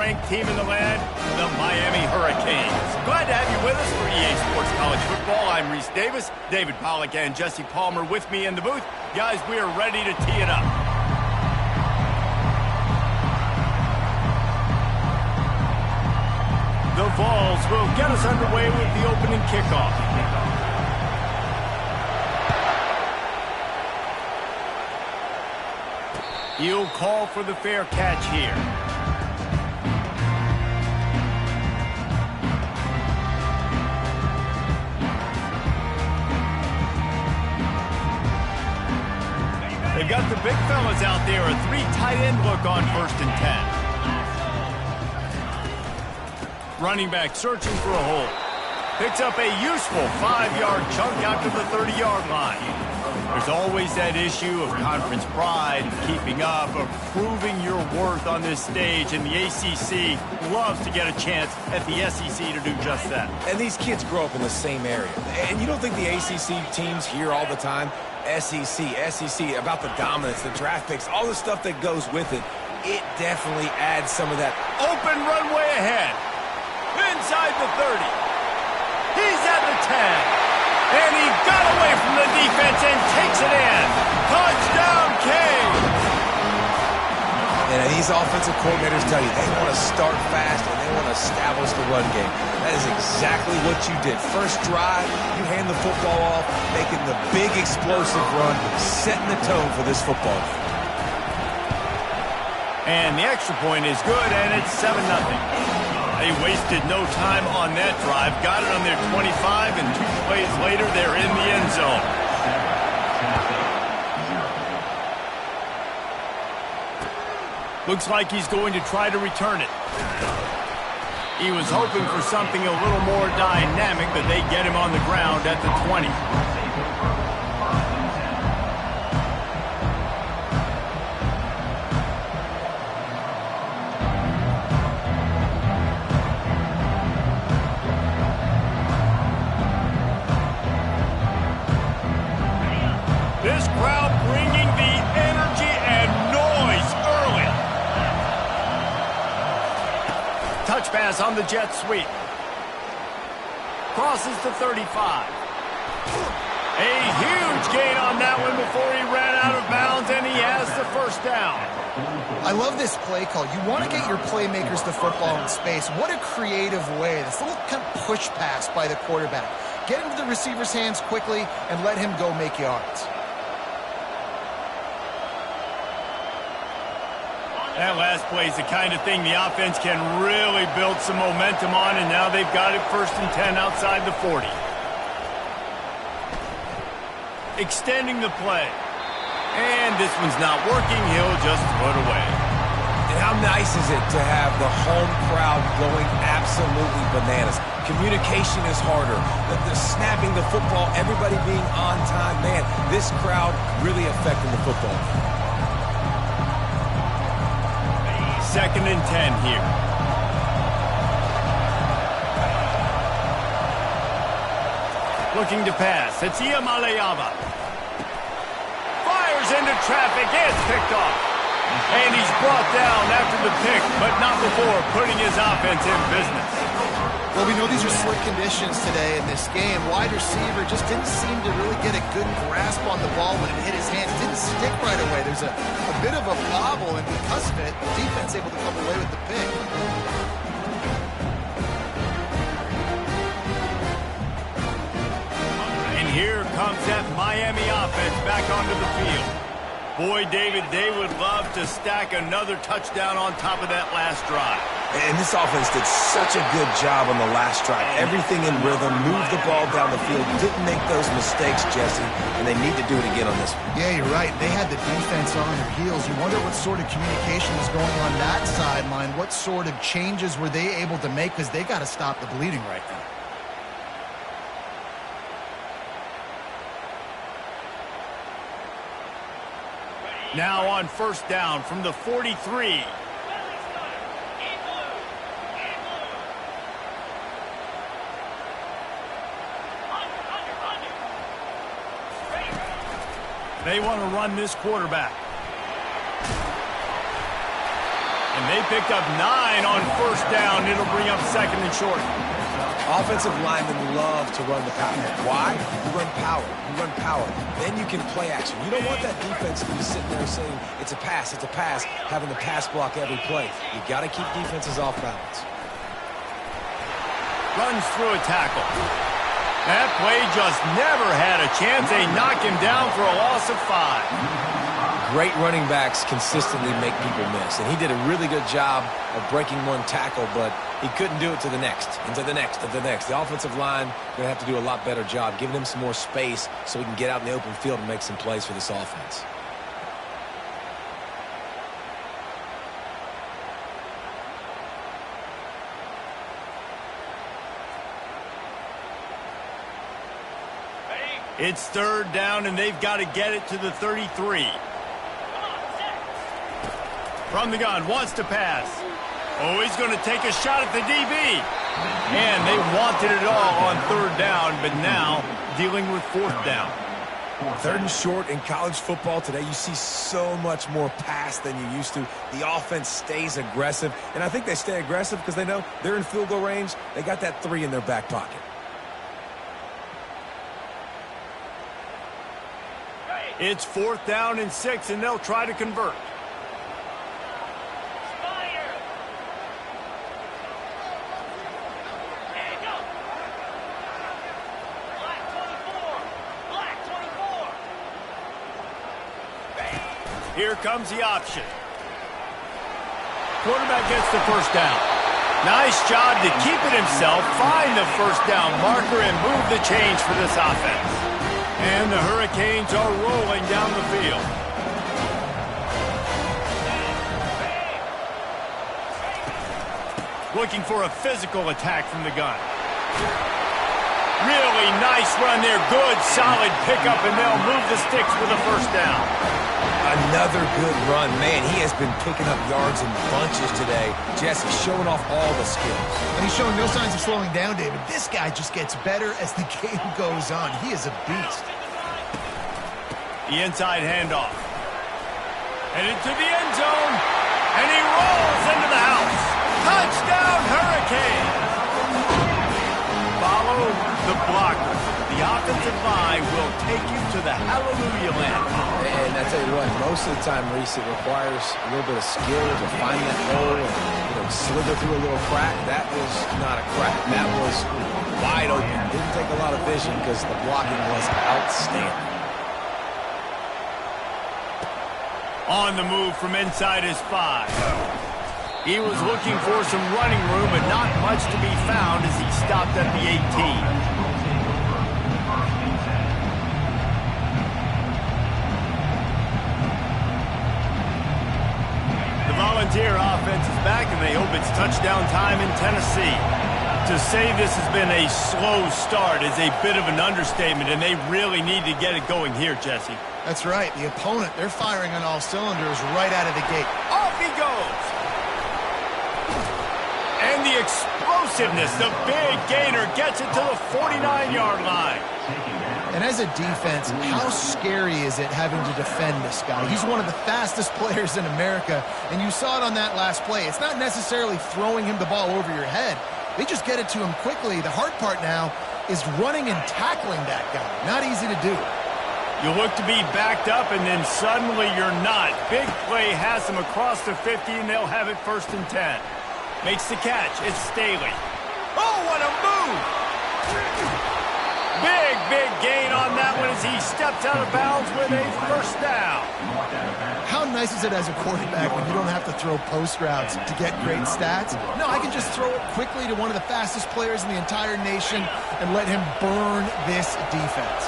ranked team in the land, the Miami Hurricanes. Glad to have you with us for EA Sports College Football. I'm Reese Davis, David Pollack, and Jesse Palmer with me in the booth. Guys, we are ready to tee it up. The Vols will get us underway with the opening kickoff. He'll call for the fair catch here. They've got the big fellas out there, a 3 tight end look on 1st and 10. Running back searching for a hole. Picks up a useful 5-yard chunk out to the 30-yard line. There's always that issue of conference pride, keeping up, of proving your worth on this stage, and the ACC loves to get a chance at the SEC to do just that. And these kids grow up in the same area. And you don't think the ACC teams hear all the time, SEC, about the dominance, the draft picks, all the stuff that goes with it. It definitely adds some of that. Open runway ahead. Inside the 30. He's at the 10. And he got away from the defense and takes it in. Touchdown, Cade. And these offensive coordinators tell you they want to start fast and they want to establish the run game. That is exactly what you did. First drive, you hand the football off, making the big explosive run, setting the tone for this football game. And the extra point is good, and it's 7-0. They wasted no time on that drive. Got it on their 25, and 2 plays later, they're in the end zone. Looks like he's going to try to return it. He was hoping for something a little more dynamic, but they get him on the ground at the 20. This crowd bringing the energy and noise early. Touch pass on the jet sweep. Crosses to 35. A huge gain on that one before he ran out of bounds, and he has the first down. I love this play call. You want to get your playmakers the football in space. What a creative way. This little kind of push pass by the quarterback. Get into the receiver's hands quickly and let him go make yards. That last play is the kind of thing the offense can really build some momentum on, and now they've got it 1st and 10 outside the 40. Extending the play. And this one's not working. He'll just throw it away. And how nice is it to have the home crowd going absolutely bananas? Communication is harder. The snapping the football, everybody being on time. Man, this crowd really affecting the football. 2nd and 10 here. Looking to pass. It's Mjpls. Fires into traffic. It's picked off. And he's brought down after the pick, but not before putting his offense in business. Well, we know these are slick conditions today in this game. Wide receiver just didn't seem to really get a good grasp on the ball when it hit his hands. Didn't stick right away. There's a bit of a bobble, and because of it, the defense able to come away with the pick. And here comes that Miami offense back onto the field. Boy, David, they would love to stack another touchdown on top of that last drive. And this offense did such a good job on the last drive. Everything in rhythm, moved the ball down the field, didn't make those mistakes, Jesse, and they need to do it again on this one. Yeah, you're right. They had the defense on their heels. You wonder what sort of communication was going on that sideline. What sort of changes were they able to make, because they got to stop the bleeding right now. Now on 1st down from the 43. They want to run this quarterback. And They picked up 9 on first down. It'll bring up second and short. Offensive linemen love to run the power. Why? You run power. You run power. Then you can play action. You don't want that defense to be sitting there saying, it's a pass, having the pass block every play. You got to keep defenses off balance. Runs through a tackle. That play just never had a chance. They knock him down for a loss of 5. Great running backs consistently make people miss, and he did a really good job of breaking one tackle, but he couldn't do it to the next, and to the next, and to the next. The offensive line going to have to do a lot better job, giving him some more space so he can get out in the open field and make some plays for this offense. It's third down, and they've got to get it to the 33. From the gun, wants to pass. Oh, he's going to take a shot at the DB. And they wanted it all on third down, but now dealing with fourth down. Third and short in college football today, you see so much more pass than you used to. The offense stays aggressive, and I think they stay aggressive because they know they're in field goal range. They got that 3 in their back pocket. It's fourth down and 6, and they'll try to convert. Here comes the option. Quarterback gets the first down. Nice job to keep it himself, find the first down marker, and move the chains for this offense. And the Hurricanes are rolling down the field. Looking for a physical attack from the gun. Really nice run there. Good, solid pickup, and they'll move the sticks with a first down. Another good run. Man, he has been picking up yards in bunches today. Jesse showing off all the skills. And he's showing no signs of slowing down, David. This guy just gets better as the game goes on. He is a beast. The inside handoff. Headed to the end zone. And he rolls into the house. Touchdown, Hurricane. Follow the blocker. The offensive line will take you to the hallelujah land. And I tell you what, most of the time, Reese, it requires a little bit of skill to find that hole and slither through a little crack. That was not a crack. That was wide open. Didn't take a lot of vision because the blocking was outstanding. On the move from inside his 5. He was looking for some running room, but not much to be found as he stopped at the 18. Volunteer offense is back, and they hope it's touchdown time in Tennessee. To say this has been a slow start is a bit of an understatement, and they really need to get it going here, Jesse. That's right. The opponent, they're firing on all cylinders right out of the gate. Off he goes! And the explosiveness, the big gainer gets it to the 49-yard line. And as a defense, how scary is it having to defend this guy? He's one of the fastest players in America, and you saw it on that last play. It's not necessarily throwing him the ball over your head. They just get it to him quickly. The hard part now is running and tackling that guy. Not easy to do. You look to be backed up, and then suddenly you're not. Big play has him across the 50, and they'll have it 1st and 10. Makes the catch. It's Staley. Oh, what a move! Big gain on that one as he steps out of bounds with a first down. How nice is it as a quarterback when you don't have to throw post routes to get great stats? No, I can just throw it quickly to one of the fastest players in the entire nation and let him burn this defense.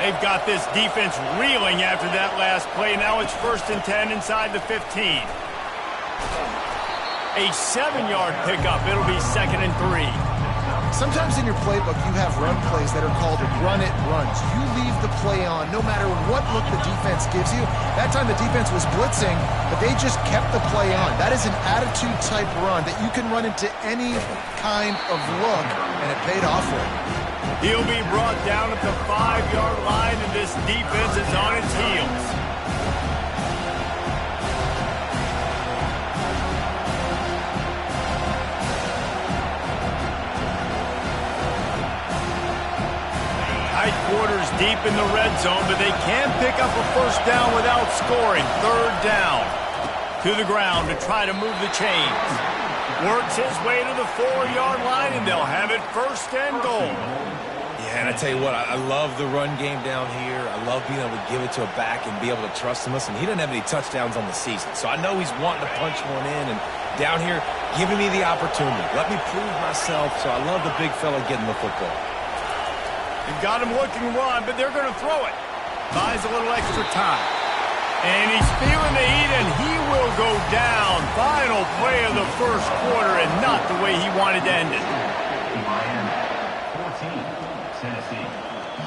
They've got this defense reeling after that last play. Now it's 1st and 10 inside the 15. A 7-yard pickup. It'll be 2nd and 3. Sometimes in your playbook, you have run plays that are called run-it runs. You leave the play on no matter what look the defense gives you. That time the defense was blitzing, but they just kept the play on. That is an attitude-type run that you can run into any kind of look, and it paid off for him. He'll be brought down at the 5-yard line, and this defense is on its heels. deep in the red zone, but they can pick up a first down without scoring. Third down. To the ground to try to move the chains. Works his way to the 4-yard line, and they'll have it first and goal. Yeah, and I tell you what, I love the run game down here. I love being able to give it to a back and be able to trust him. Listen, he doesn't have any touchdowns on the season, so I know he's wanting to punch one in. And down here, giving me the opportunity. Let me prove myself, so I love the big fella getting the football. They've got him looking run, but they're going to throw it. Buys a little extra time. And he's feeling the heat, and he will go down. Final play of the first quarter, and not the way he wanted to end it. Miami 14, Tennessee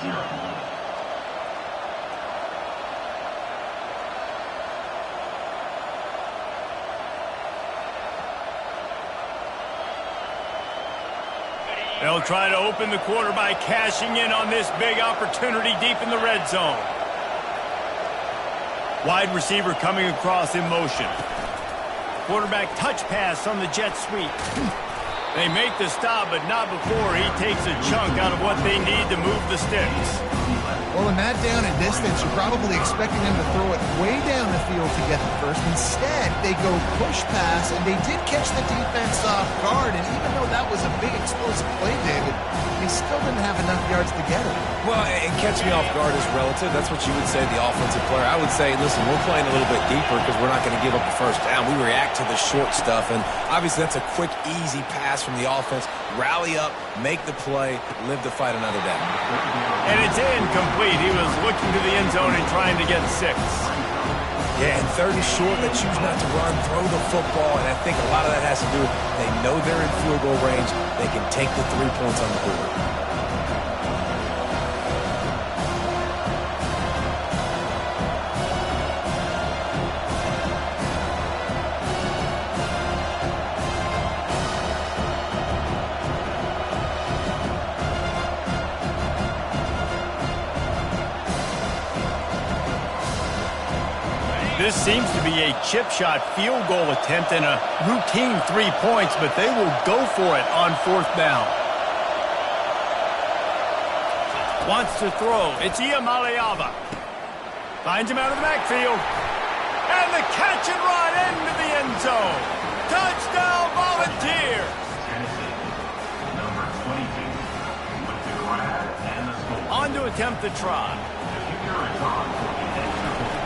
0. They'll try to open the quarter by cashing in on this big opportunity deep in the red zone. Wide receiver coming across in motion. Quarterback touch pass on the jet sweep. They make the stop, but not before he takes a chunk out of what they need to move the sticks. Well, in that down and distance, you're probably expecting them to throw it way down the field to get the first. Instead, they go push pass, and they did catch the defense off guard. And even though that was a big explosive play, David, they still didn't have enough yards to get it. Well, and catch me off guard is relative. That's what you would say, the offensive player. I would say, listen, we're playing a little bit deeper because we're not going to give up the first down. We react to the short stuff, and obviously that's a quick, easy pass from the offense. Rally up, make the play, live to fight another down. And it's incomplete. He was looking to the end zone and trying to get 6. Yeah, and third is short. They choose not to run, throw the football, and I think a lot of that has to do with they know they're in field goal range. They can take the 3 points on the board. This seems to be a chip shot field goal attempt and a routine 3 points, but they will go for it on 4th down. Wants to throw. It's Mjpls. Finds him out of the backfield. And the catch and run into the end zone. Touchdown, Volunteers. Tennessee, number 22, with the grab and the score. On to attempt the try. The kicker is on for the extra point.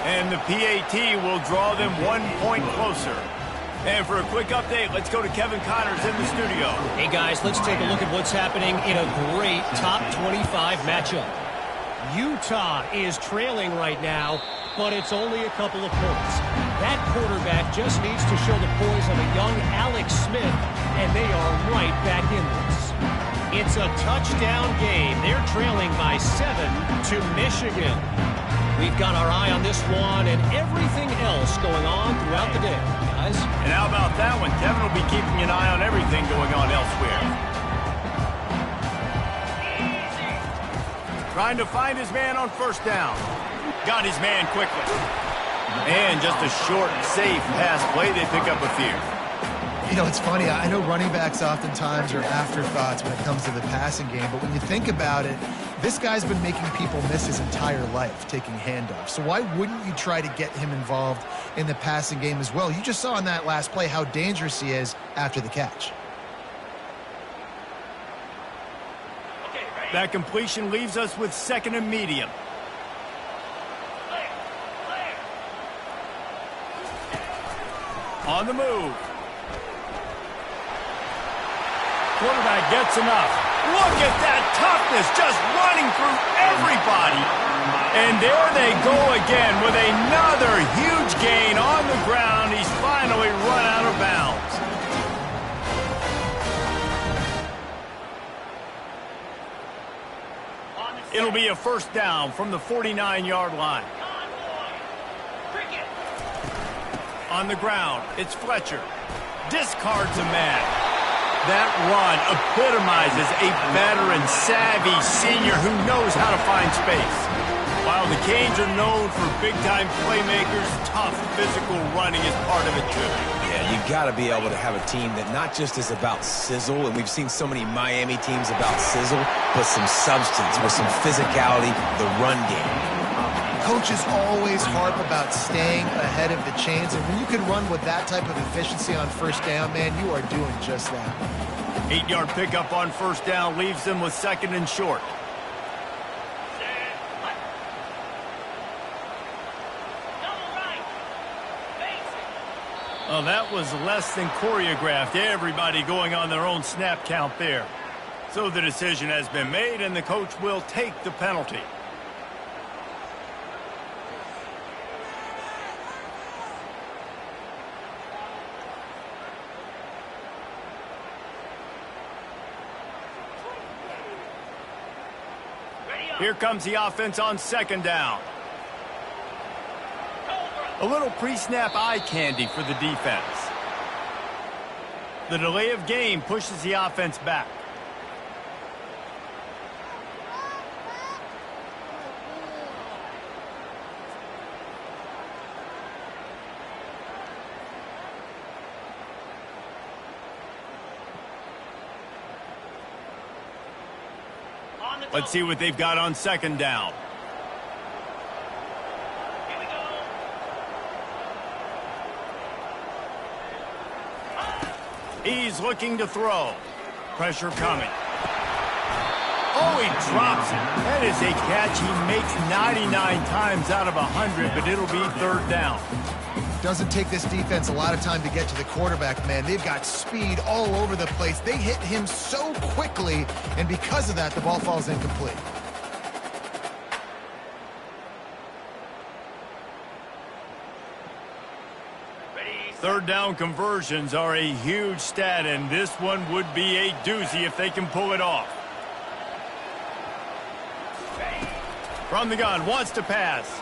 And the PAT will draw them 1 point closer. And for a quick update, let's go to Kevin Connors in the studio. Hey, guys, let's take a look at what's happening in a great top 25 matchup. Utah is trailing right now, but it's only a couple of points. That quarterback just needs to show the poise of a young Alex Smith, and they are right back in this. It's a touchdown game. They're trailing by 7 to Michigan. We've got our eye on this one and everything else going on throughout the day, guys. And how about that one? Kevin will be keeping an eye on everything going on elsewhere. Trying to find his man on 1st down. Got his man quickly. And just a short, safe pass play. They pick up a few. You know, it's funny. I know running backs oftentimes are afterthoughts when it comes to the passing game, but when you think about it, this guy's been making people miss his entire life taking handoffs. So why wouldn't you try to get him involved in the passing game as well? You just saw in that last play how dangerous he is after the catch. That completion leaves us with 2nd and medium. On the move. Quarterback gets enough. Look at that toughness, just running through everybody. And there they go again with another huge gain on the ground. He's finally run out of bounds. It'll be a 1st down from the 49-yard line. On the ground, it's Fletcher. Discards a man. That run epitomizes a veteran, savvy senior who knows how to find space. While the Canes are known for big-time playmakers, tough physical running is part of it too. Yeah, You got to be able to have a team that not just is about sizzle, and we've seen so many Miami teams about sizzle, but some substance with some physicality, the run game. Coaches always harp about staying ahead of the chains, and when you can run with that type of efficiency on first down, man, you are doing just that. 8-yard pickup on first down leaves them with 2nd and short. Well, that was less than choreographed. Everybody going on their own snap count there. So the decision has been made, and the coach will take the penalty. Here comes the offense on 2nd down. A little pre-snap eye candy for the defense. The delay of game pushes the offense back. Let's see what they've got on 2nd down. He's looking to throw. Pressure coming. Oh, he drops it. That is a catch he makes 99 times out of 100, but it'll be 3rd down. Doesn't take this defense a lot of time to get to the quarterback, man. They've got speed all over the place. They hit him so quickly, and because of that, the ball falls incomplete. Third down conversions are a huge stat, and this one would be a doozy if they can pull it off. From the gun, wants to pass.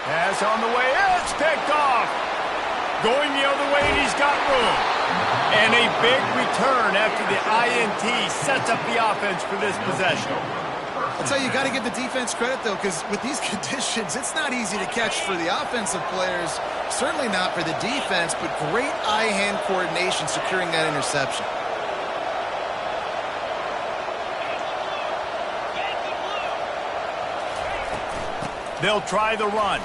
Pass on the way, it's picked off. Going the other way, and he's got room. And a big return after the INT sets up the offense for this possession. I'll tell you, you got to give the defense credit, though, because with these conditions, it's not easy to catch for the offensive players, certainly not for the defense, but great eye-hand coordination securing that interception. They'll try the run.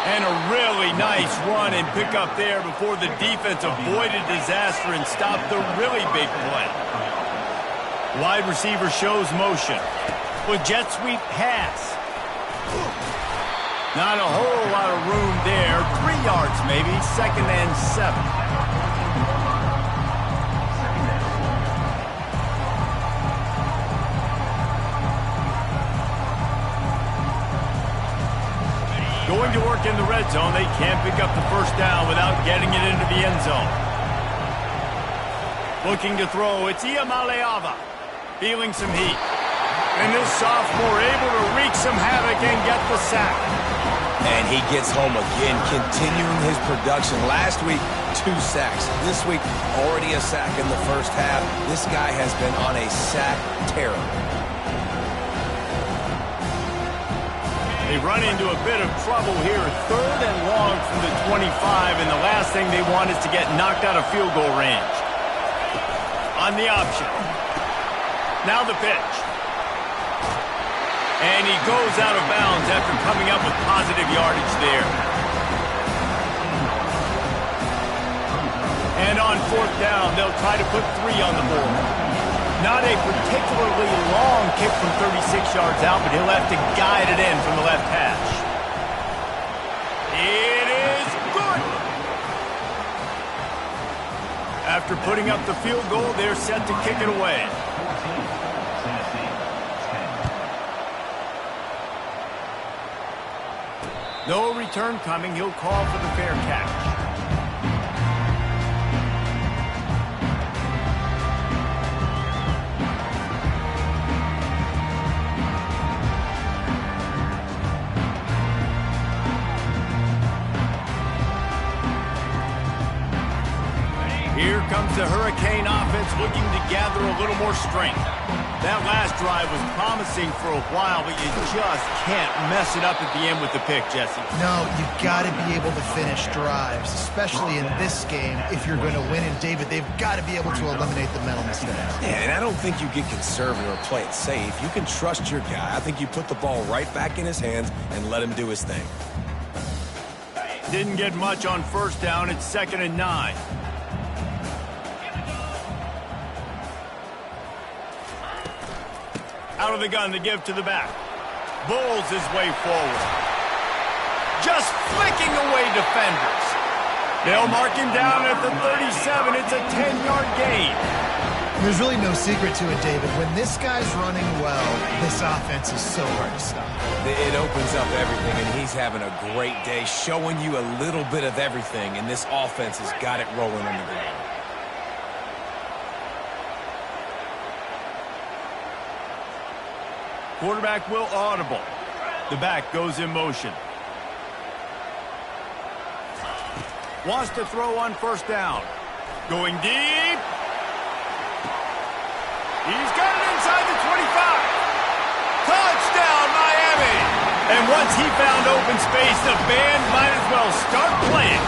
And a really nice run and pick up there before the defense avoided disaster and stopped the really big play. Wide receiver shows motion. With jet sweep pass. Not a whole lot of room there. 3 yards maybe. 2nd and 7. Going to work in the red zone. They can't pick up the first down without getting it into the end zone. Looking to throw. It's Mjpls. Feeling some heat. And this sophomore able to wreak some havoc and get the sack. And he gets home again, continuing his production. Last week, 2 sacks. This week, already a sack in the first half. This guy has been on a sack tear. They run into a bit of trouble here. 3rd and long from the 25, and the last thing they want is to get knocked out of field goal range. On the option. Now the pitch. And he goes out of bounds after coming up with positive yardage there. And on 4th down, they'll try to put 3 on the board. Not a particularly long kick from 36 yards out, but he'll have to guide it in from the left hash. It is good. After putting up the field goal, they're set to kick it away. No return coming. He'll call for the fair catch. Here comes the Hurricane offense looking to gather a little more strength. That last drive was promising for a while, but you just can't mess it up at the end with the pick, Jesse. No, you've got to be able to finish drives, especially in this game if you're going to win. And, David, they've got to be able to eliminate the mental mistakes. Yeah, and I don't think you get conservative or play it safe. You can trust your guy. I think you put the ball right back in his hands and let him do his thing. Didn't get much on first down. It's 2nd and 9. Out of the gun to give to the back. Bulls his way forward. Just flicking away defenders. They'll mark him down at the 37. It's a 10-yard gain. There's really no secret to it, David. When this guy's running well, this offense is so hard to stop. It opens up everything, and he's having a great day, showing you a little bit of everything, and this offense has got it rolling on the ground. Quarterback will audible. The back goes in motion. Wants to throw on first down. Going deep. He's got it inside the 25. Touchdown, Miami. And once he found open space, the band might as well start playing.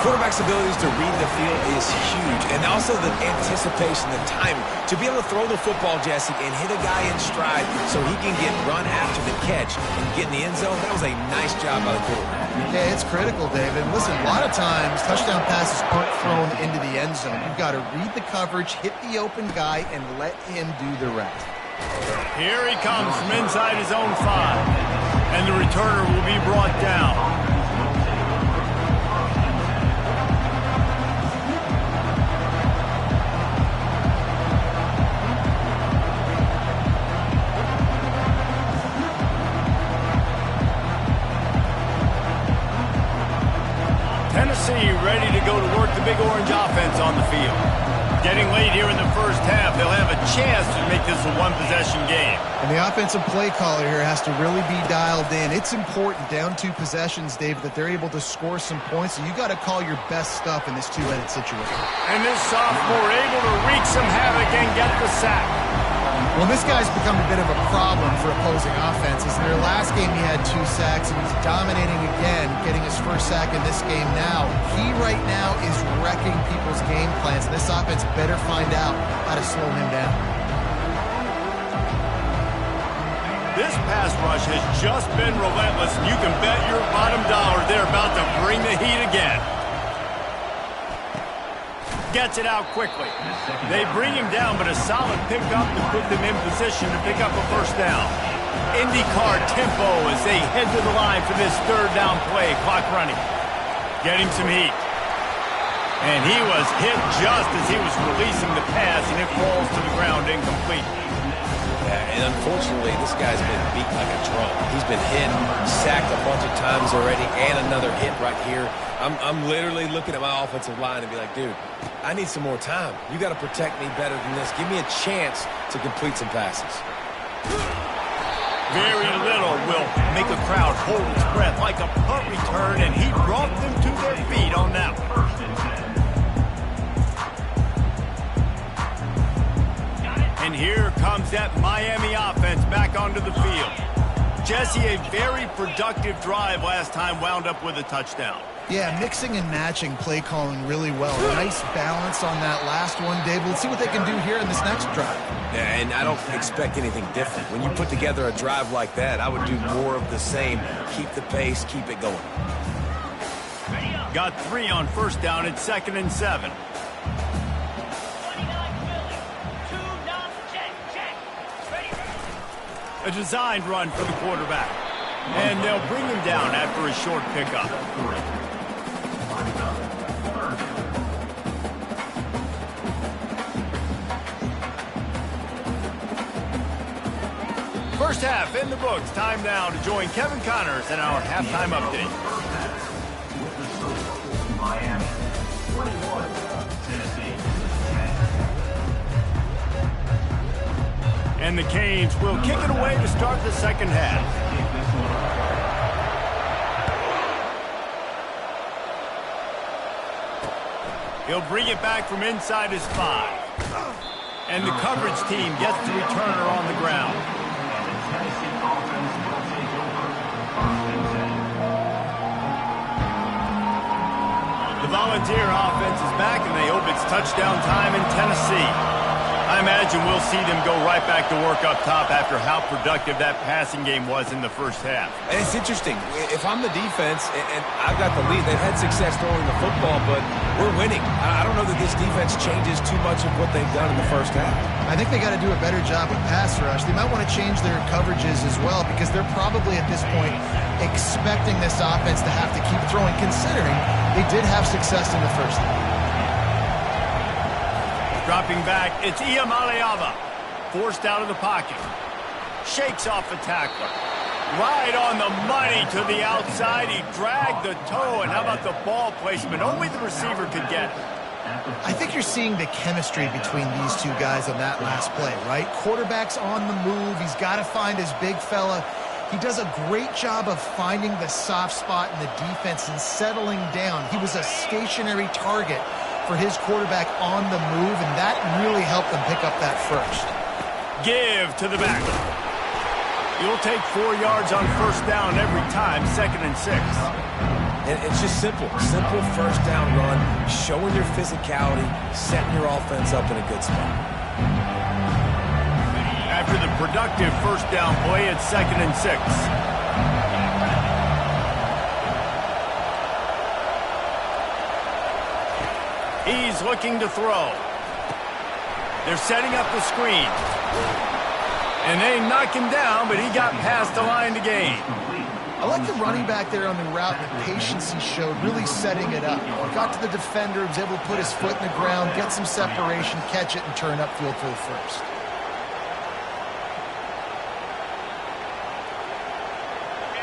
Quarterback's abilities to read the field is huge, and also the anticipation, the timing. To be able to throw the football, Jesse, and hit a guy in stride so he can get run after the catch and get in the end zone, that was a nice job by the quarterback. Yeah, it's critical, David. Listen, a lot of times, touchdown passes aren't thrown into the end zone. You've got to read the coverage, hit the open guy, and let him do the rest. Here he comes from inside his own 5, and the returner will be brought down. Tennessee ready to go to work the Big Orange offense on the field. Getting late here in the first half, they'll have a chance to make this a one-possession game. And the offensive play caller here has to really be dialed in. It's important, down 2 possessions, David, that they're able to score some points. So you got to call your best stuff in this two-minute situation. And this sophomore able to wreak some havoc and get the sack. Well, this guy's become a bit of a problem for opposing offenses. In their last game, he had 2 sacks, and he's dominating again, getting his first sack in this game now. He right now is wrecking people's game plans, and this offense better find out how to slow him down. This pass rush has just been relentless, and you can bet your bottom dollar they're about to bring the heat again. Gets it out quickly. They bring him down, but a solid pickup to put them in position to pick up a first down. IndyCar tempo as they head to the line for this 3rd down play. Clock running. Getting some heat. And he was hit just as he was releasing the pass, and it falls to the ground incomplete. Yeah, and unfortunately, this guy's been beat like a drum. He's been hit, sacked a bunch of times already, and another hit right here. I'm literally looking at my offensive line and be like, dude, I need some more time. You got to protect me better than this. Give me a chance to complete some passes. Very little will make a crowd hold its breath like a punt return, and he brought them to their feet on that one. And here comes that Miami offense back onto the field. Jesse, a very productive drive last time, wound up with a touchdown. Yeah, mixing and matching play calling really well. Nice balance on that last one, Dave. Let's see what they can do here in this next drive. Yeah, and I don't expect anything different. When you put together a drive like that, I would do more of the same. Keep the pace, keep it going. Got 3 on first down. It's 2nd and 7. A designed run for the quarterback. And they'll bring him down after a short pickup. First half in the books. Time now to join Kevin Connors in our halftime update. Miami, 21, Tennessee, 10. And the Canes will kick it away to start the second half. He'll bring it back from inside his 5. And the coverage team gets the returner on the ground. And the Tennessee offense will take over. 1st and 10. The Volunteer offense is back, and they hope it's touchdown time in Tennessee. I imagine we'll see them go right back to work up top after how productive that passing game was in the first half. And it's interesting. If I'm the defense and I've got the lead, they've had success throwing the football, but we're winning. I don't know that this defense changes too much of what they've done in the first half. I think they got to do a better job with pass rush. They might want to change their coverages as well, because they're probably at this point expecting this offense to have to keep throwing, considering they did have success in the first half. Dropping back, it's Mjpls. Forced out of the pocket. Shakes off the tackler. Right on the money to the outside. He dragged the toe, and how about the ball placement? Only the receiver could get it. I think you're seeing the chemistry between these two guys on that last play, right? Quarterback's on the move. He's got to find his big fella. He does a great job of finding the soft spot in the defense and settling down. He was a stationary target for his quarterback on the move, and that really helped them pick up that first. Give to the back. You'll take 4 yards on first down every time, 2nd and 6. And it's just simple first down run, showing your physicality, setting your offense up in a good spot. After the productive first down play, it's 2nd and 6. He's looking to throw. They're setting up the screen. And they knock him down, but he got past the line to gain. I like the running back there on the route and the patience he showed, really setting it up. Got to the defender, was able to put his foot in the ground, get some separation, catch it, and turn upfield for the first.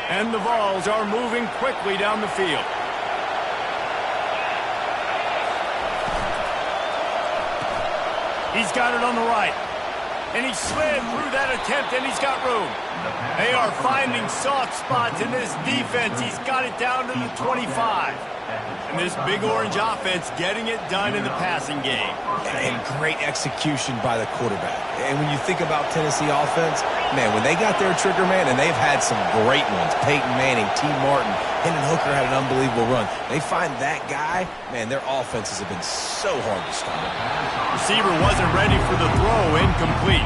And the Vols are moving quickly down the field. He's got it on the right. And he slid through that attempt, and he's got room. They are finding soft spots in this defense. He's got it down to the 25. And this Big Orange offense getting it done in the passing game. And great execution by the quarterback. And when you think about Tennessee offense, man, when they got their trigger man, and they've had some great ones, Peyton Manning, T. Martin, Hendon Hooker had an unbelievable run. They find that guy, man, their offenses have been so hard to stop. Receiver wasn't ready for the throw, incomplete.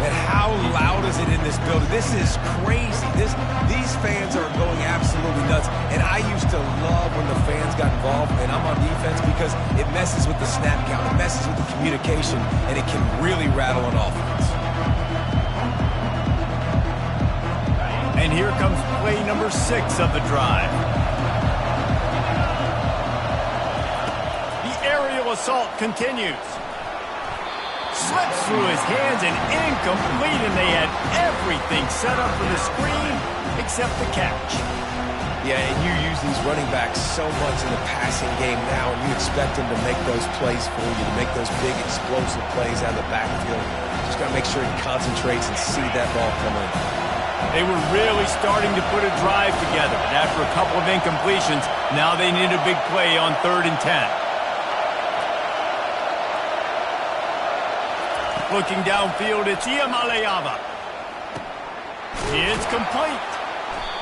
And how loud is it in this building? This is crazy. These fans are going absolutely nuts. And I used to love when the fans got involved, and I'm on defense, because it messes with the snap count, it messes with the communication, and it can really rattle an offense. And here comes play number 6 of the drive. The aerial assault continues. Slips through his hands and incomplete, and they had everything set up for the screen except the catch. Yeah, and you use these running backs so much in the passing game now, and you expect them to make those plays for you, to make those big explosive plays out of the backfield. Just got to make sure he concentrates and see that ball come in. They were really starting to put a drive together, but after a couple of incompletions, now they need a big play on 3rd and 10. Looking downfield, it's Mjpls. It's complete.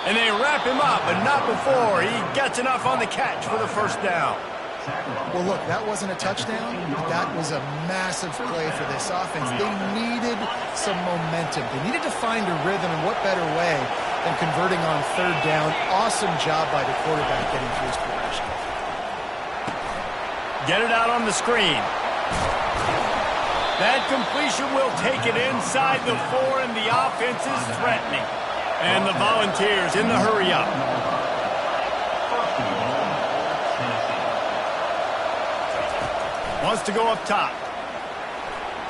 And they wrap him up, but not before he gets enough on the catch for the first down. Well, look, that wasn't a touchdown, but that was a massive play for this offense. They needed some momentum. They needed to find a rhythm, and what better way than converting on 3rd down. Awesome job by the quarterback getting through his progression. Get it out on the screen. That completion will take it inside the 4, and the offense is threatening. And the Volunteers in the hurry-up. Wants to go up top.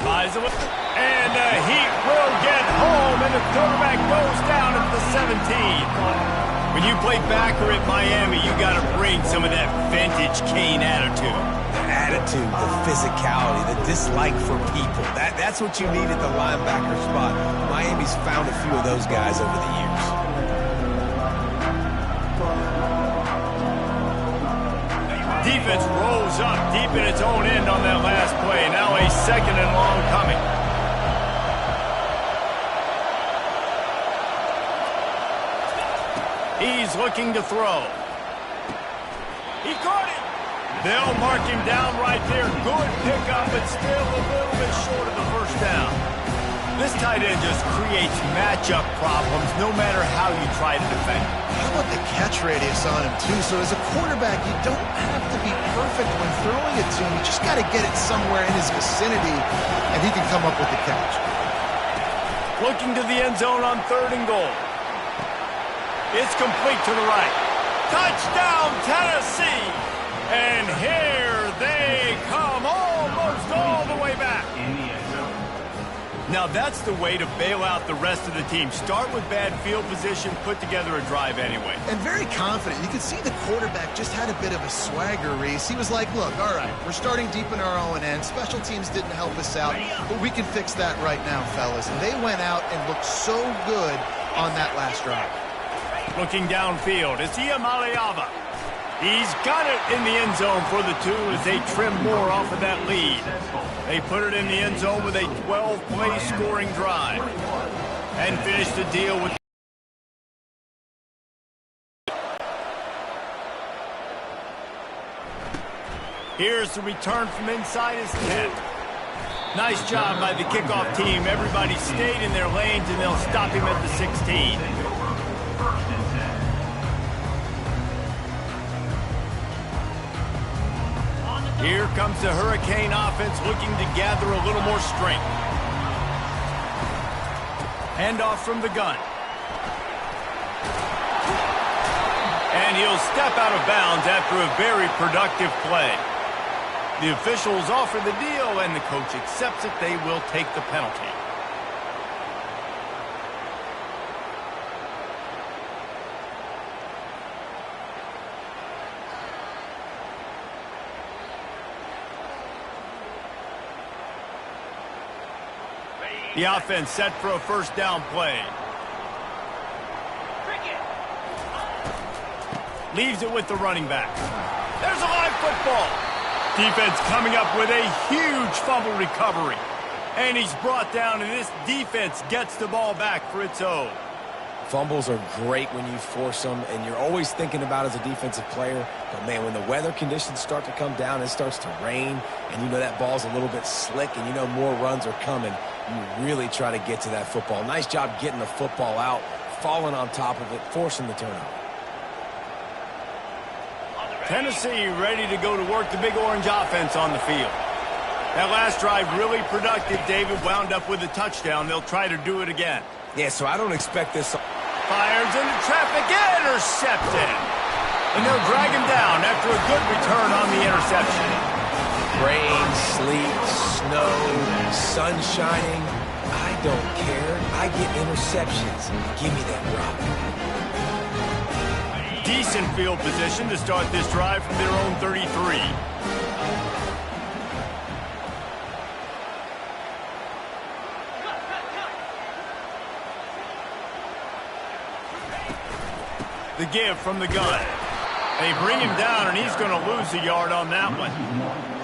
Buys it, and the Heat will get home, and the quarterback goes down at the 17. When you play backer at Miami, you got to bring some of that vintage Kane attitude. The attitude, the physicality, the dislike for people. That's what you need at the linebacker spot. Miami's found a few of those guys over the years. Defense rolls up deep in its own end on that last play. Now a 2nd and long coming. He's looking to throw. He caught it. They'll mark him down right there. Good pickup, but still a little bit short of the first down. This tight end just creates matchup problems no matter how you try to defend. How about the catch radius on him, too? So as a quarterback, you don't have to be perfect when throwing it to him. You just got to get it somewhere in his vicinity, and he can come up with the catch. Looking to the end zone on 3rd and goal. It's complete to the right. Touchdown, Tennessee! And here they come, almost all the way back. Now that's the way to bail out the rest of the team. Start with bad field position, put together a drive anyway. And very confident. You could see the quarterback just had a bit of a swagger, Reese. He was like, look, all right, we're starting deep in our own end. Special teams didn't help us out, but we can fix that right now, fellas. And they went out and looked so good on that last drive. Looking downfield, it's Mjpls. He's got it in the end zone for the 2 as they trim more off of that lead. They put it in the end zone with a 12-play scoring drive and finish the deal with. Here's the return from inside his 10. Nice job by the kickoff team. Everybody stayed in their lanes, and they'll stop him at the 16. Here comes the Hurricane offense looking to gather a little more strength. Handoff from the gun. And he'll step out of bounds after a very productive play. The officials offer the deal, and the coach accepts it. They will take the penalty. The offense set for a first down play. Leaves it with the running back. There's a live football. Defense coming up with a huge fumble recovery. And he's brought down, and this defense gets the ball back for its own. Fumbles are great when you force them, and you're always thinking about as a defensive player. But, man, when the weather conditions start to come down, it starts to rain, and you know that ball's a little bit slick, and you know more runs are coming, you really try to get to that football. Nice job getting the football out, falling on top of it, forcing the turnover. Tennessee ready to go to work the Big Orange offense on the field. That last drive really productive. David wound up with a touchdown. They'll try to do it again. Yeah, so I don't expect this. Fires into traffic, intercepted. And they'll drag him down after a good return on the interception. Rain, sleet, snow, sun shining. I don't care. I get interceptions. Give me that rock. Decent field position to start this drive from their own 33. The give from the gun. They bring him down, and he's going to lose a yard on that one.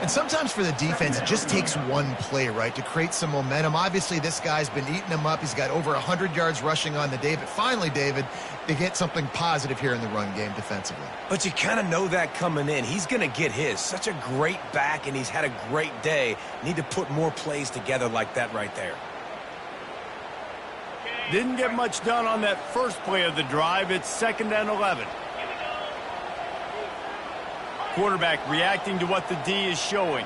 And sometimes for the defense, it just takes one play, right, to create some momentum. Obviously, this guy's been eating them up. He's got over 100 yards rushing on the day. But finally, David, they get something positive here in the run game defensively. But you kind of know that coming in. He's going to get his. Such a great back, and he's had a great day. Need to put more plays together like that right there. Didn't get much done on that first play of the drive. It's 2nd and 11. Quarterback reacting to what the D is showing.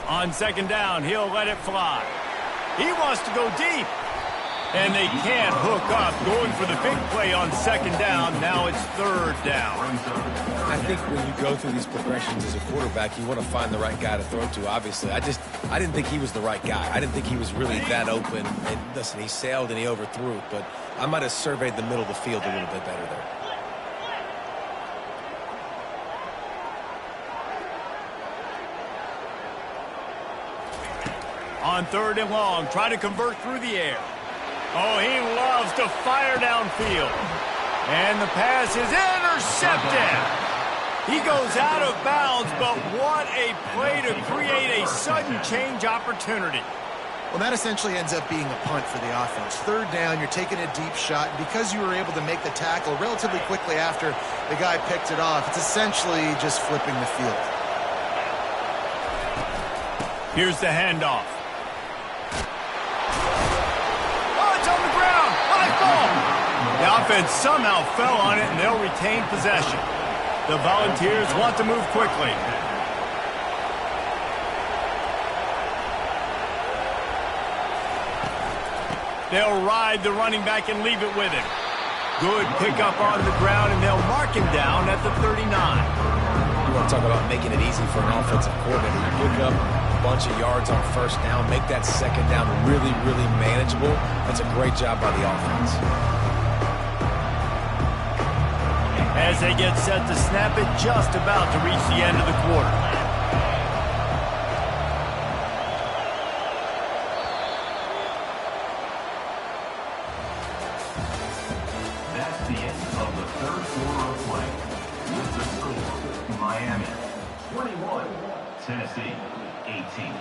On 2nd down, he'll let it fly. He wants to go deep. And they can't hook up. Going for the big play on 2nd down. Now it's 3rd down. I think when you go through these progressions as a quarterback, you want to find the right guy to throw to, obviously. I didn't think he was the right guy. I didn't think he was really that open. And listen, he sailed and he overthrew it, but I might have surveyed the middle of the field a little bit better there. On 3rd and long, try to convert through the air. Oh, he loves to fire downfield. And the pass is intercepted. He goes out of bounds, but what a play to create a sudden change opportunity. Well, that essentially ends up being a punt for the offense. Third down, you're taking a deep shot, and because you were able to make the tackle relatively quickly after the guy picked it off, it's essentially just flipping the field. Here's the handoff. Oh, it's on the ground. High ball. The offense somehow fell on it, and they'll retain possession. The Volunteers want to move quickly. They'll ride the running back and leave it with him. Good pickup on the ground, and they'll mark him down at the 39. You want to talk about making it easy for an offensive coordinator. You pick up a bunch of yards on first down, make that second down really, really manageable. That's a great job by the offense. As they get set to snap it, just about to reach the end of the quarter. That's the end of the third quarter of play. With the score, Miami 21, Tennessee 18.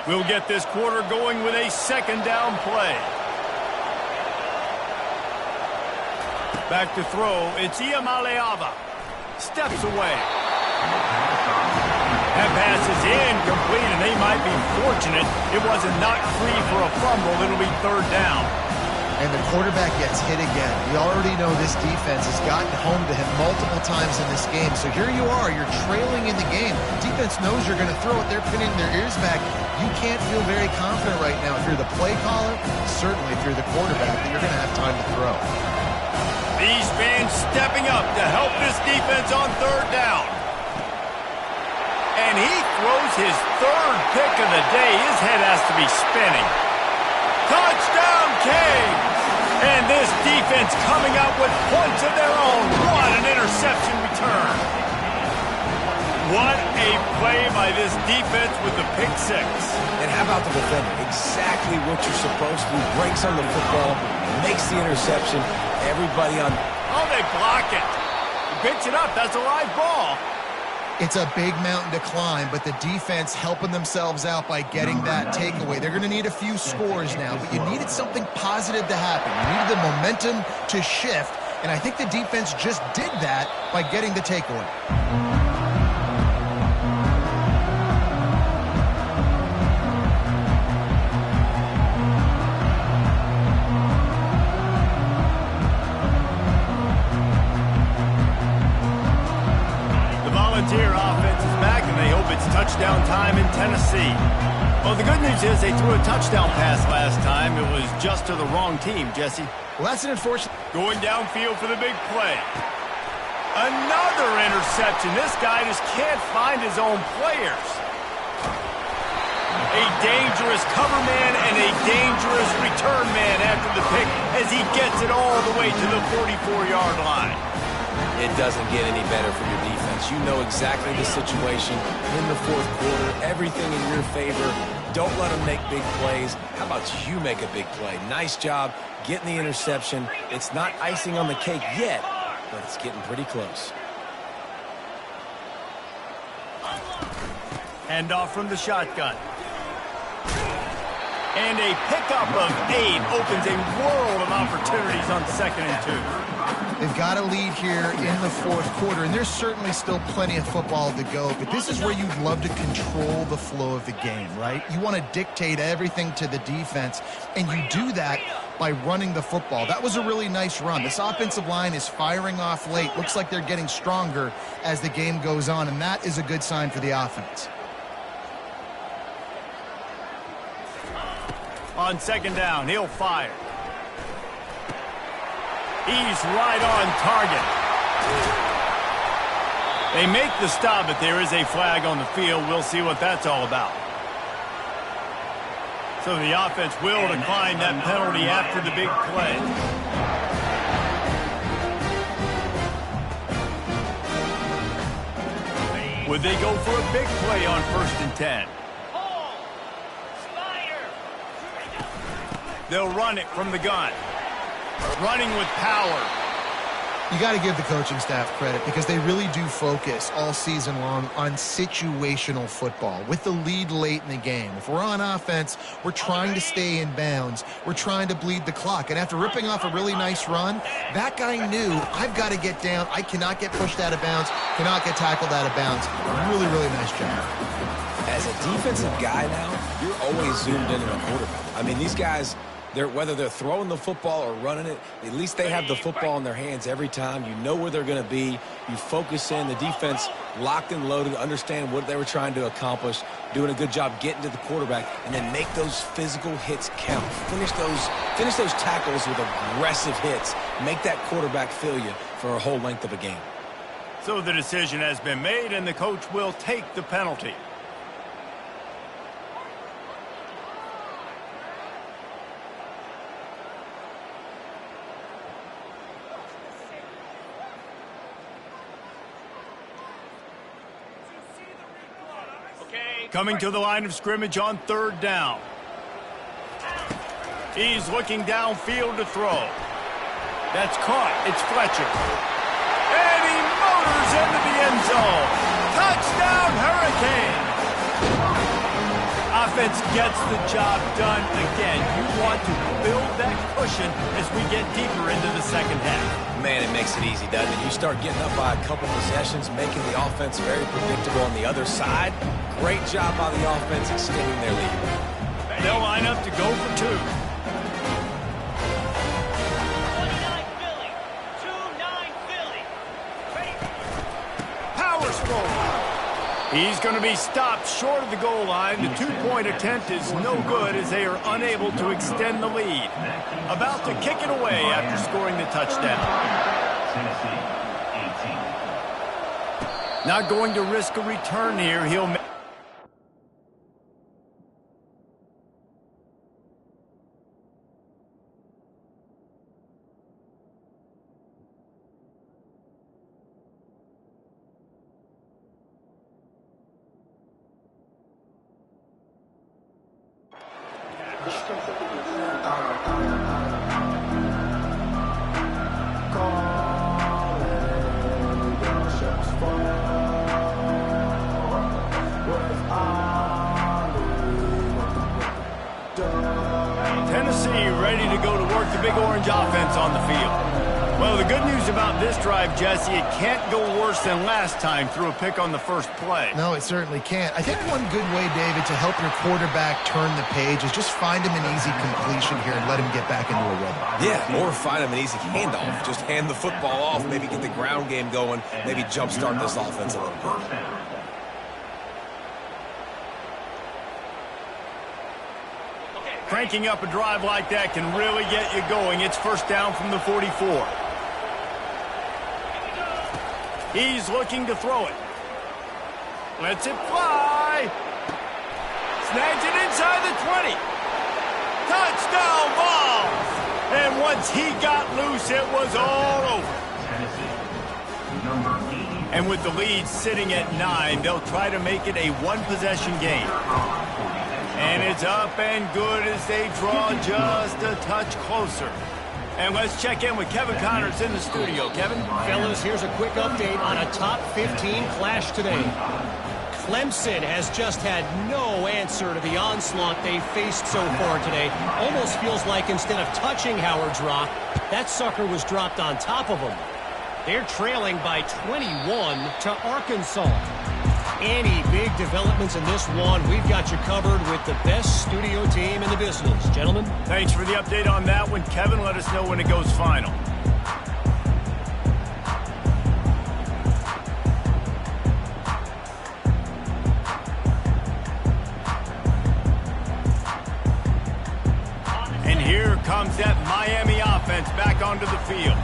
We'll get this quarter going with a second down play. Back to throw, it's Mjpls. Steps away. That pass is incomplete, and they might be fortunate it wasn't knocked free for a fumble. It'll be third down. And the quarterback gets hit again. We already know this defense has gotten home to him multiple times in this game. So here you are, you're trailing in the game. Defense knows you're going to throw it. They're pinning their ears back. You can't feel very confident right now if you're the play caller, certainly if you're the quarterback, that you're going to have time to throw. These fans stepping up to help this defense on third down. And he throws his third pick of the day. His head has to be spinning. Touchdown, Canes! And this defense coming out with points of their own. What an interception return. What a play by this defense with the pick six. And how about the defender? Exactly what you're supposed to do. Breaks on the football, makes the interception. Everybody on... Oh, they block it. He picks it up. That's a live ball. It's a big mountain to climb, but the defense helping themselves out by getting that takeaway. They're going to need a few scores now, but you needed something positive to happen. You needed the momentum to shift, and I think the defense just did that by getting the takeaway. Volunteer offense is back, and they hope it's touchdown time in Tennessee. Well, the good news is they threw a touchdown pass last time. It was just to the wrong team, Jesse. Well, that's an unfortunate... Going downfield for the big play. Another interception. This guy just can't find his own players. A dangerous cover man and a dangerous return man after the pick as he gets it all the way to the 44-yard line. It doesn't get any better for your defense. You know exactly the situation in the fourth quarter. Everything in your favor. Don't let them make big plays. How about you make a big play? Nice job getting the interception. It's not icing on the cake yet, but it's getting pretty close. Handoff from the shotgun. And a pickup of 8 opens a world of opportunities on 2nd and 2. They've got a lead here in the fourth quarter, and there's certainly still plenty of football to go, but this is where you'd love to control the flow of the game, right? You want to dictate everything to the defense, and you do that by running the football. That was a really nice run. This offensive line is firing off late. Looks like they're getting stronger as the game goes on, and that is a good sign for the offense. On 2nd down, he'll fire. He's right on target. They make the stop, but there is a flag on the field. We'll see what that's all about. So the offense will decline that penalty after the big play. Would they go for a big play on 1st and 10? They'll run it from the gun. Running with power. You got to give the coaching staff credit because they really do focus all season long on situational football with the lead late in the game. If we're on offense, we're trying to stay in bounds. We're trying to bleed the clock. And after ripping off a really nice run, that guy knew, I've got to get down. I cannot get pushed out of bounds, cannot get tackled out of bounds. Really, really nice job. As a defensive guy now, you're always zoomed in on the quarterback. I mean, these guys, whether they're throwing the football or running it, at least they have the football in their hands every time. You know where they're going to be. You focus in. The defense locked and loaded, understand what they were trying to accomplish, doing a good job getting to the quarterback, and then make those physical hits count. Finish those tackles with aggressive hits. Make that quarterback feel you for a whole length of a game. So the decision has been made, and the coach will take the penalty. Coming to the line of scrimmage on 3rd down. He's looking downfield to throw. That's caught. It's Fletcher. And he motors into the end zone. Touchdown, Hurricane. Offense gets the job done again. You want to build that cushion as we get deeper into the second half. Man, it makes it easy, doesn't it? You start getting up by a couple possessions, making the offense very predictable on the other side. Great job by the offense extending their lead. They'll line up to go for 2. 29 Philly. 2-9 Philly. Power stroke. He's going to be stopped short of the goal line. The 2-point attempt is no good as they are unable to extend the lead. About to kick it away after scoring the touchdown. Tennessee, 18. Not going to risk a return here. He'll make Tennessee ready to go to work the big orange offense on the field. Well, the good news about this drive, Jesse, it can't go worse than last time through a pick on the first play. No, it certainly can't. I think one good way, David, to help your quarterback turn the page is just find him an easy completion here and let him get back into a rhythm. Yeah, or find him an easy handoff. Just hand the football off, maybe get the ground game going, maybe jumpstart this offense a little bit. Cranking up a drive like that can really get you going. It's 1st down from the 44. He's looking to throw it. Lets it fly. Snags it inside the 20. Touchdown ball. And once he got loose, it was all over. And with the lead sitting at 9, they'll try to make it a one-possession game. And it's up and good as they draw just a touch closer. And let's check in with Kevin Connors in the studio. Kevin? Fellas, here's a quick update on a top 15 clash today. Clemson has just had no answer to the onslaught they faced so far today. Almost feels like instead of touching Howard's Rock, that sucker was dropped on top of him. They're trailing by 21 to Arkansas. Any big developments in this one, we've got you covered with the best studio team in the business. Gentlemen? Thanks for the update on that one. Kevin, let us know when it goes final. And here comes that Miami offense back onto the field.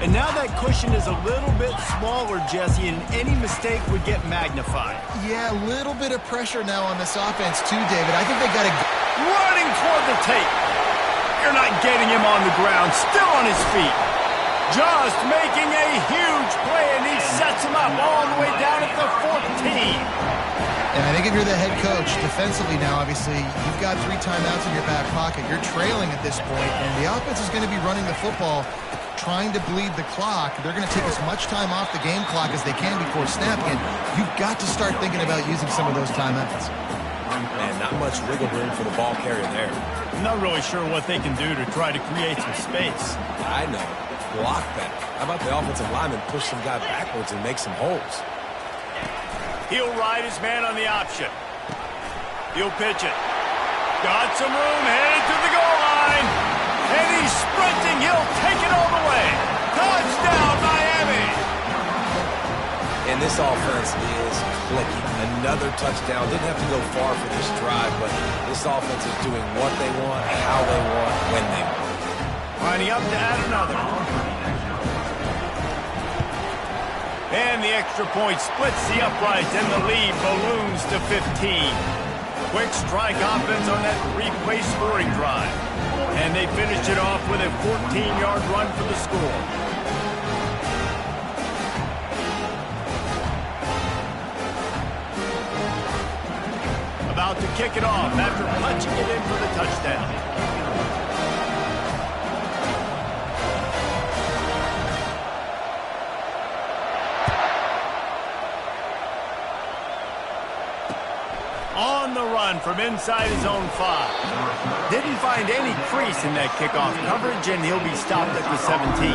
And now that cushion is a little bit smaller, Jesse, and any mistake would get magnified. Yeah, a little bit of pressure now on this offense too, David. I think they got to... Running toward the tape. You're not getting him on the ground, still on his feet. Just making a huge play, and he sets him up all the way down at the 14. if you're the head coach. Defensively now, obviously, you've got 3 timeouts in your back pocket. You're trailing at this point, and the offense is going to be running the football, trying to bleed the clock. They're going to take as much time off the game clock as they can before snap, and you've got to start thinking about using some of those timeouts. Man, not much wiggle room for the ball carrier there. I'm not really sure what they can do to try to create some space. I know. Block better. How about the offensive lineman push some guy backwards and make some holes? He'll ride his man on the option. He'll pitch it. Got some room, headed to the goal line. And he's sprinting. He'll take it all the way. Touchdown, Miami. And this offense is clicking. Another touchdown. Didn't have to go far for this drive, but this offense is doing what they want, how they want, when they want. Lining up to add another. And the extra point splits the uprights, and the lead balloons to 15. Quick strike offense on that 3-play scoring drive. And they finished it off with a 14-yard run for the score. About to kick it off after punching it in for the touchdown. On the run from inside his own 5. Didn't find any crease in that kickoff coverage, and he'll be stopped at the 17.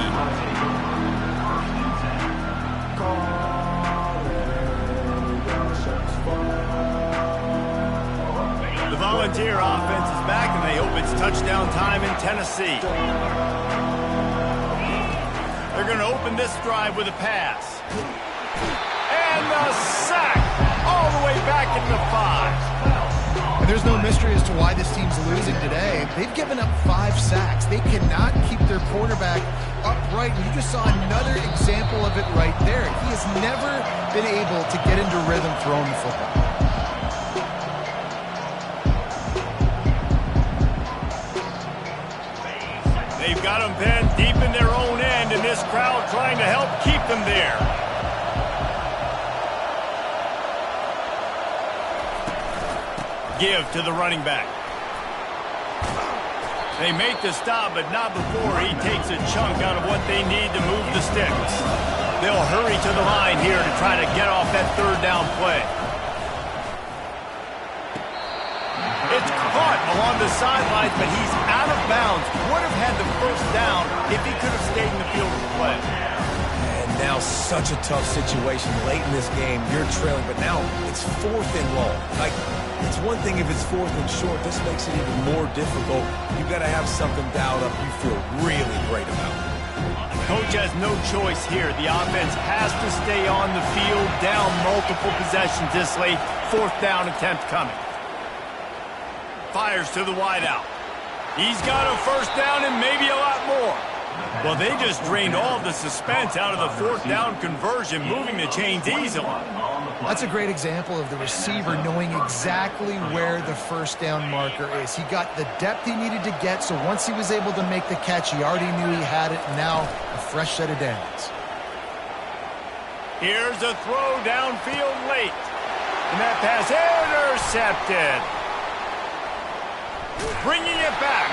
The Volunteer offense is back, and they hope it's touchdown time in Tennessee. They're going to open this drive with a pass. And a sack all the way back into 5. And there's no mystery as to why this team's losing today. They've given up 5 sacks. They cannot keep their quarterback upright. And you just saw another example of it right there. He has never been able to get into rhythm throwing the football. They've got them pinned deep in their own end, and this crowd trying to help keep them there. Give to the running back. They make the stop, but not before he takes a chunk out of what they need to move the sticks. They'll hurry to the line here to try to get off that 3rd down play. It's caught along the sidelines, but he's out of bounds. Would have had the 1st down if he could have stayed in the field of the play. And now such a tough situation late in this game. You're trailing, but now it's 4th and long. Like, it's one thing if it's 4th and short. This makes it even more difficult. You got to have something dialed up you feel really great about. Coach has no choice here. The offense has to stay on the field, down multiple possessions this late. 4th down attempt coming. Fires to the wideout. He's got a 1st down and maybe a lot more. Well, they just drained all the suspense out of the 4th down conversion, moving the chains easily. That's a great example of the receiver knowing exactly where the 1st down marker is. He got the depth he needed to get, so once he was able to make the catch, he already knew he had it. Now, a fresh set of downs. Here's a throw downfield late. And that pass intercepted. Bringing it back.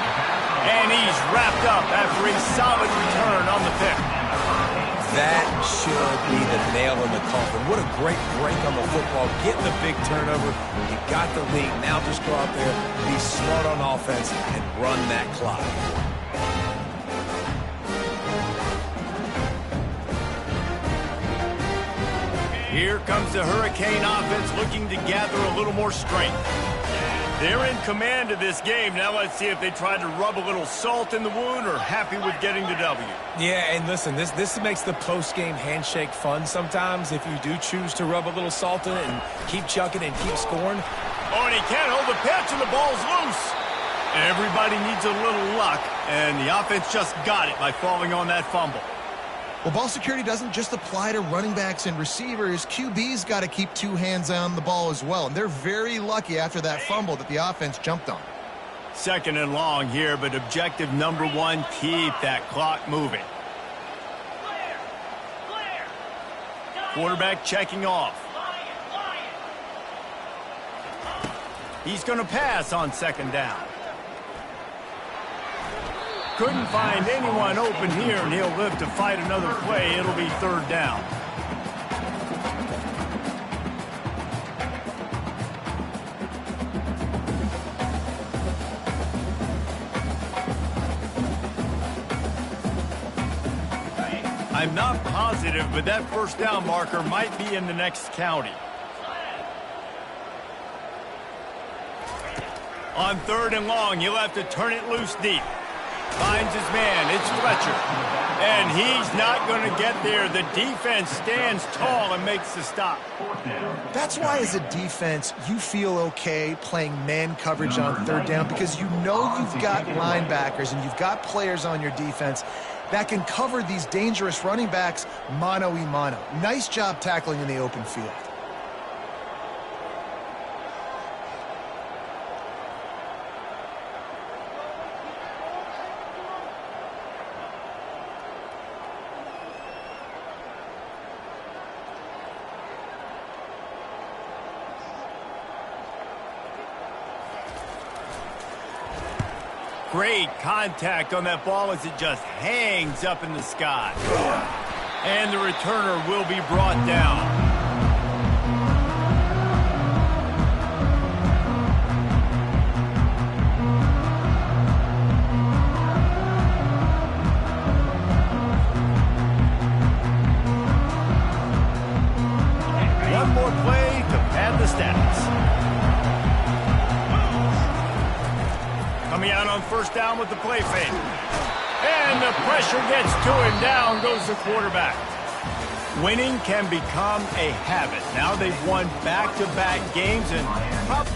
And he's wrapped up after a solid return on the pick. That should be the nail in the coffin. What a great break on the football. Getting the big turnover. You got the lead. Now just go out there, be smart on offense, and run that clock. Here comes the Hurricane offense looking to gather a little more strength. They're in command of this game. Now let's see if they try to rub a little salt in the wound or happy with getting the W. Yeah, and listen, this makes the post-game handshake fun sometimes if you do choose to rub a little salt in it and keep chucking and keep scoring. Oh, and he can't hold the pitch, and the ball's loose. Everybody needs a little luck, and the offense just got it by falling on that fumble. Well, ball security doesn't just apply to running backs and receivers. QB's got to keep 2 hands on the ball as well. And they're very lucky after that fumble that the offense jumped on. 2nd and long here, but objective number 1, keep that clock moving. Quarterback checking off. He's going to pass on second down. Couldn't find anyone open here, and he'll live to fight another play. It'll be third down. I'm not positive, but that first down marker might be in the next county. On third and long, he'll have to turn it loose deep. Finds his man. It's Fletcher. And he's not going to get there. The defense stands tall and makes the stop. That's why, as a defense, you feel okay playing man coverage on third down, because you know you've got linebackers and you've got players on your defense that can cover these dangerous running backs mano-a-mano. Nice job tackling in the open field. Great contact on that ball as it just hangs up in the sky. And the returner will be brought down. One more play to pad the stats. Coming out on first down with the play fake. And the pressure gets to him. Down goes the quarterback. Winning can become a habit. Now they've won back-to-back games and probably